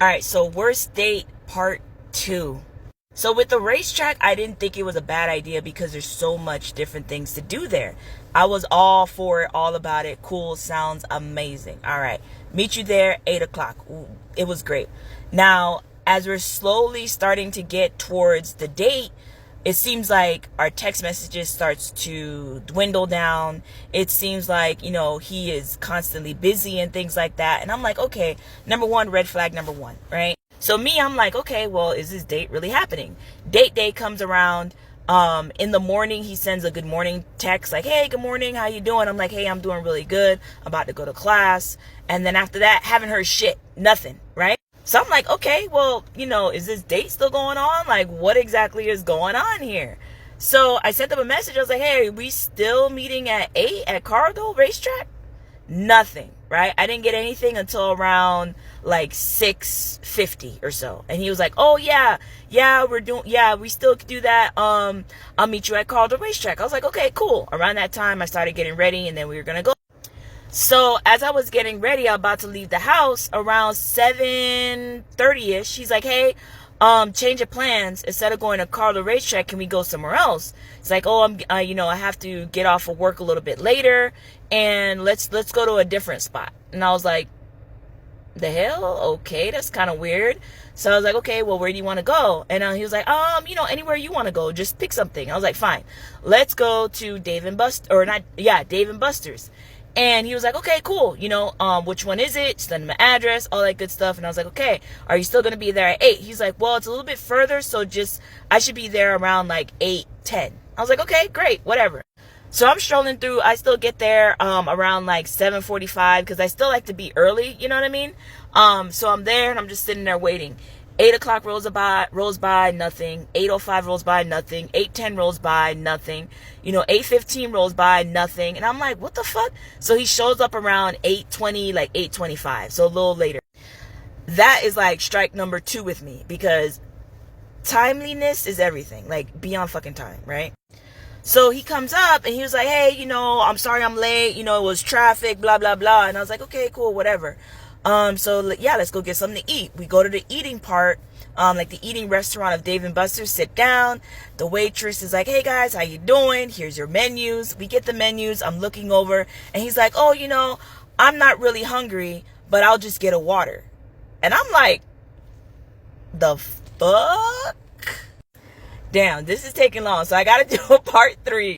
All right, so worst date part 2. So with the racetrack, I didn't think it was a bad idea because there's so much different things to do there. I was all for it, all about it. Cool, sounds amazing. All right, meet you there 8 o'clock. Ooh, it was great. Now, as we're slowly starting to get towards the date, it seems like our text messages starts to dwindle down. It seems like, he is constantly busy and things like that. And I'm like, okay, number one, red flag number one, right? So me, I'm like, okay, well, is this date really happening? Date day comes around. In the morning, he sends a good morning text like, hey, good morning, how you doing? I'm like, hey, I'm doing really good. I'm about to go to class. And then after that, haven't heard shit, nothing, right? So I'm like, okay, well, is this date still going on? Like, what exactly is going on here? So I sent them a message. I was like, hey, are we still meeting at 8 at Cargill Racetrack? Nothing, right? I didn't get anything until around like 6:50 or so. And he was like, oh, yeah, we still could do that. I'll meet you at Cargill Racetrack. I was like, okay, cool. Around that time, I started getting ready and then we were going to go. So as I was getting ready, I'm about to leave the house around 7:30ish. He's like, hey, change of plans. Instead of going to Carlo Racetrack, can we go somewhere else? It's like, oh, I have to get off of work a little bit later, and let's go to a different spot. And I was like, the hell? Okay, that's kind of weird. So I was like, okay, well, where do you want to go? And he was like, anywhere you want to go, just pick something. I was like, fine, let's go to Dave and Buster's. And he was like, okay, cool. Which one is it? Send him an address, all that good stuff. And I was like, okay, are you still going to be there at 8? He's like, well, it's a little bit further. So I should be there around like 8:10. I was like, okay, great, whatever. So I'm strolling through. I still get there, around like 7:45 because I still like to be early. You know what I mean? So I'm there and I'm just sitting there waiting. 8 o'clock rolls by, nothing. 8:05 rolls by, nothing. 8:10 rolls by, nothing. 8:15 rolls by, nothing. And I'm like, what the fuck? So he shows up around 8:20, like 8:25. So a little later. That is like strike number 2 with me because timeliness is everything. Like, be on fucking time, right? So he comes up and he was like, hey, I'm sorry I'm late. It was traffic, blah, blah, blah. And I was like, okay, cool, whatever. So yeah, let's go get something to eat. We go to the eating part, like the eating restaurant of Dave and Buster's, sit down. The waitress is like, hey guys, how you doing? Here's your menus. We get the menus. I'm looking over and he's like, oh, I'm not really hungry, but I'll just get a water. And I'm like, the fuck? Damn, this is taking long. So I got to do a part 3.